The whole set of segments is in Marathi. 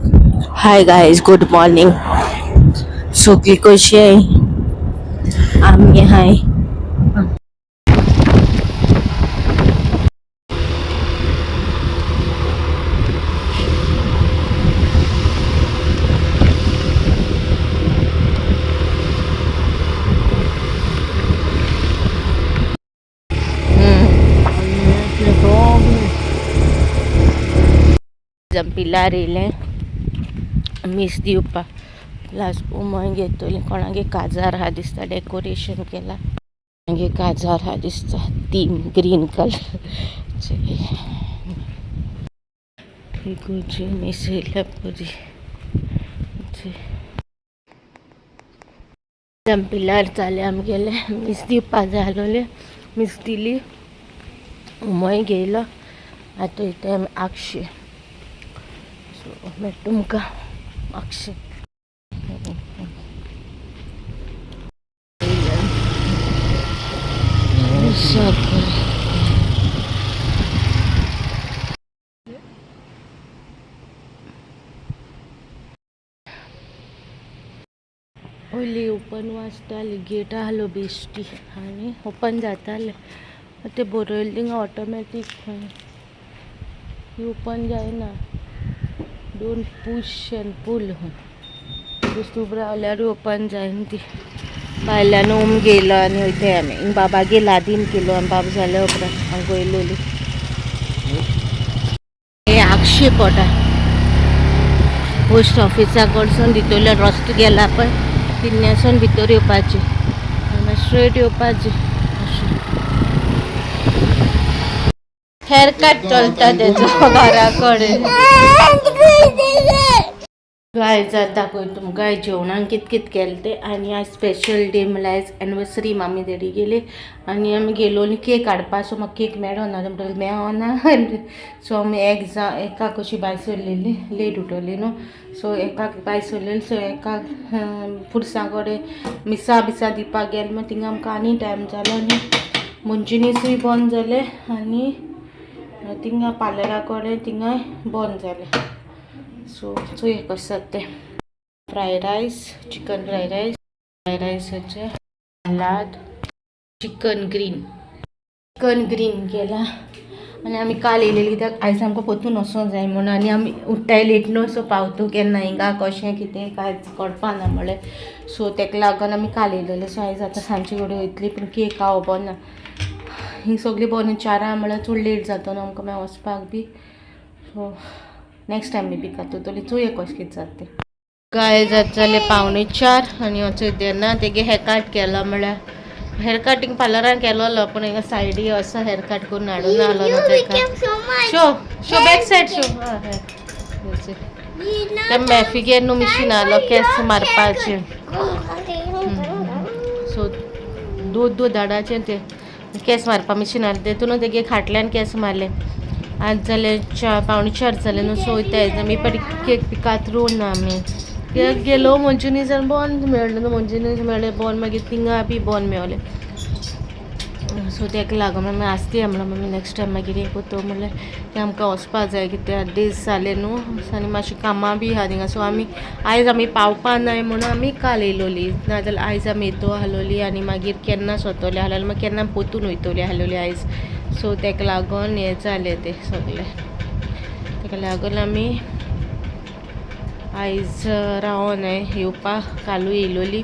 Hi guys, good morning. Sukli कशी आहे? आम्ही हाय. जंपिला रेले मिस दिवपा प्लस उमंग घेतले कोणागे काजार हा दिसता डेकोरेशन केला मागे काजार हा दिसता थीम ग्रीन कलर गुजी मिस येयल्या पुरी जंपिलार जाले आमगेले मिस दिवपा जाय आसलोले मिस दिली उमय घेयलो आतां इथे आक्षी सो मेट्ट तुमकां आक्षी पयलीं ओपन वाजताली गेट आहलो बेश्टी आनी ओपन जाताले ते बरयलें थिंगा ऑटोमॅटीक ओपन जायना डोंट पुश एंड पुल दुसरी रावल्यार ओपन जायना ती भायल्यान ओम गेलो आनी वयताय आमी बाबागे लादीन केलो आनी बाबा जाल्या उपरांत हांव वयलोली हे आक्षी पोटा पोस्ट ऑफिसा कडसून भितरलो रस्तो गेला पळय तिन्यासून भितर येवपाची स्ट्रेट येवपाची हेअर कट चलता तेजो घरा कडेन गायज आतां दाखय तुमकां आयज जेवणाक कित कित केलें तें आनी आयज स्पेशल डे म्हणल्यार आयज एनिवर्सरी मामी देडी गेली आनी आमी गेलो आनी केक हाडपा सो म्हाका केक मेळो ना म्हणटकीर मेळना सो आमी एकाक अशी बाय सरलेली लेट उठली न्हू सो एकाक बाय सरलेली सो एकाक पुरसां कडेन मिसा बिसा दिवपाक गेले मागीर थिंगा आमकां आनी टायम जालो आनी मंचुरियन्सूय बंद जाले आनी थिंगा पार्लरा कडेन थिंगाय बंद जालें सो चोय कशें तें फ्रायड रायस चिकन फ्रायड रायसाचे सलाद चिकन ग्रीन केला आनी आमी काल येयलेली कित्याक आयज आमकां परतून वचोंक जाय म्हणून आनी आमी उठ्ठाय लेट न्हू सो पावतू केन्ना हिंगा कशें कितें कांयच कळपाना म्हणलें सो तेका लागून आमी काल येयलेले सो आयज आतां सांजचे कडेन वयतली पूण केक हांव बना ही सगळी बंद 4 म्हणल्यार चड लेट जाता न्हू आमकां मागीर वचपाक बी सो नेक्स्ट टायम बी खातली चोय कशें कितें जाता तें गाय जात जाले 3:45 आनी वचून तेन्ना तेगे हेअर कट केला म्हणल्यार हेअर कटिंग पार्लरान केलोलो पूण हिंगा सायडी असो हेअर कट करून हाडून आलो न्हू तेका शो बॅक सायड शो ते मॅफिगेर न्हू मिशीन आहलो केंस मारपाचें सो दूद हाडाचें तें केंस मारपा मिशीन आहलें तेतून तेगे खाटल्यान केंस मारले आज जाले 3:45 जाले न्हू सो वयता आमी केक बी कातरून आमी केक गेलो मंचुरियन बंद मेळ्ळें न्हू मंचुरियन मेळ्ळें बंद मागीर थिंगा बी बंद मेळ्ळें सो तेका लागून आमी आसती म्हणून आमी नेक्स्ट टायम मागीर हें कोतो म्हणल्यार तें आमकां वचपा जाय कित्याक डेज जाले न्हू आनी मातशी कामां बी आहा थिंगा सो आयज आमी पावपा नाय म्हणून आमी काल येयलोली नाजाल्यार आयज आमी येतो आहलोली आनी मागीर केन्ना सोतोले आहलोली मागीर केन्ना पोतून वयतली आहलोली आयज सो तेका लागून हें जालें तें सगळें तेका लागून आमी आयज रावोन येवपा कालूय येयलोली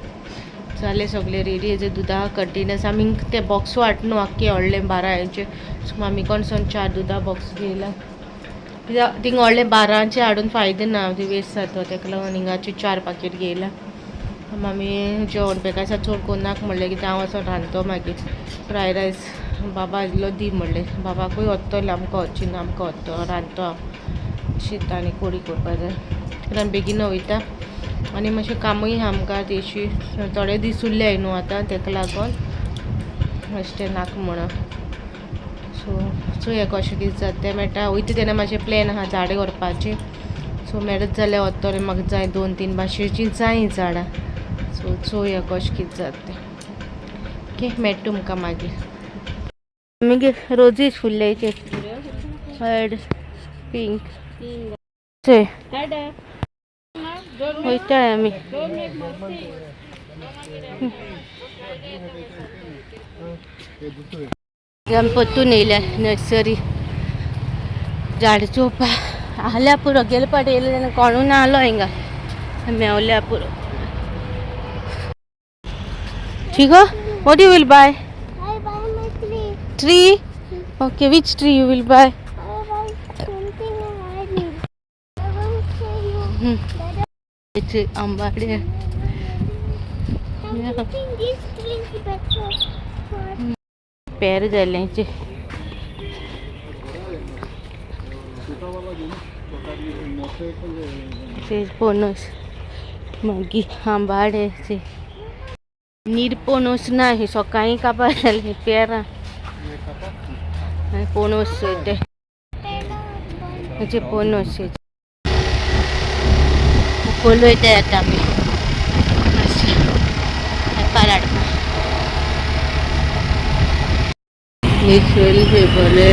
जालें सगळें रेडी हेजे दुदा कंटिन्यूस आमी ते बॉक्सू हाड न्हू आख्खे व्हडले 12 सो आमी कोणसून 4 दुदा बॉक्स घेयला कित्याक थिंगा व्हडले 12 हाडून फायदो ना ती वेस्ट जाता तेका लागून हिंगाची 4 पाकीट घेयला आमी जेवण पेकासा चड कोन्नाक म्हणलें कित्याक हांव वचोन रांदतो मागीर फ्रायड रायस बाबा आयलो दी म्हणलें बाबाकूय वतले आमकां वच्ची ना आमकां वतो रांदतो हांव शीत आनी कोडी करपा जाय कित्याक बेगीन वयता आनी मातशें कामूय आमकां तेशी थोडे दीस उरले न्हू आतां तेका लागून अशें नाका म्हणून सो चोया कशें कितें जाता तें मेळटा वयता तेन्ना मातशें प्लॅन आहा झाडां व्हरपाची सो मेळत जाल्यार वतलें म्हाका जाय 2-3 भाशेचीं जाय झाडां सो चोया कशें कितें जाता तें ओके मेळटा तुमकां मागीर मागीर रोजीस फुल्लेचे रेड पिंक चोय वयताय आमी. आमी परतून येयल्या नर्सरी झाड चोवपा आहल्या पुरो गेले पाट येयले जाल्यार कोणू ना आलो हिंगा मेवल्या पुरो. ठीक हो. What you will buy? I buy my tree. Tree? Okay, which tree you will buy? I buy something I need. I want to show you. It's आंबाडे. I think this tree is better for पेर जाल्यांचे. ते पणस मागीर आंबाड्याचे नीर पणस ना हे सकाळी काबार जाले पेरां पणस ते हेचे पणस उखलो ते आता आमी पार हाडपा हे बरे.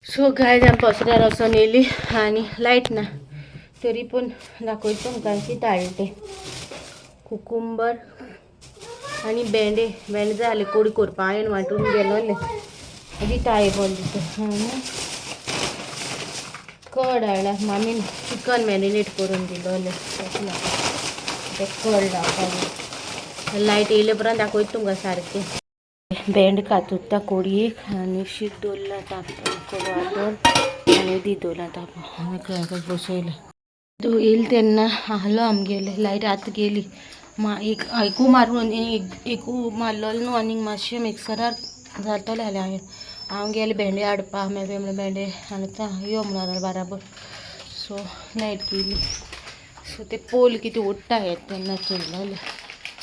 सो गाय आमी पसऱ्यार वचून येयली आनी लायट ना तरी पूण दाखयता तुमकां कितें हाडलें तें कुकुंबर आनी भेंडे जाय आसले कोडी करपा हांवें वांटून गेलोले आदी ताय बोल्ले आनी कड हाडला मामीन चिकन मॅरिनेट करून दिलोले ते कड लावपाक लायट येयले उपरांत दाखयता तुमकां सारकें. भेंड कातुता कोडयेक आनी शीत दवरला तापोवन वाटोन आनी दी दवरला तापोवन आनी बसयला. तो येयले तेन्ना आहलो आमगेले लायट आतां गेली एक आयकू मारून एकू मारलोलो न्हू आनीक मातशें मिक्सरार जातलें जाल्यार हांव गेलें भेंडे हाडपा मेळ्ळे भेंडे हाडटा यो म्हणून बराबर. सो लायट गेली सो ते पोल कितें ओडटा हे तेन्ना चोयलोलें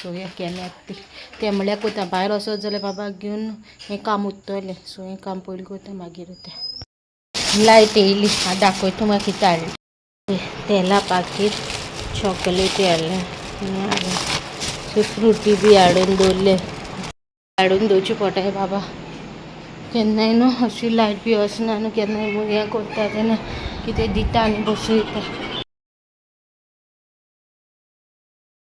सो हें केलें ते म्हळ्यार कोता भायर वचत जाल्यार बाबाक घेवन हें काम उरतलें सो हें काम पयलीं कोता मागीर तें. लायट येयली आतां दाखयता तुमकां कितें हाडलें. तेला पाकीट चॉकलेटी हाडलें सो फ्रुटी बी हाडून दवरले हाडून दवरची पडटा बाबा केन्नाय न्हू अशी लायट बी वचना न्हू केन्नाय हें करता तेन्ना कितें दिता आनी बसयता.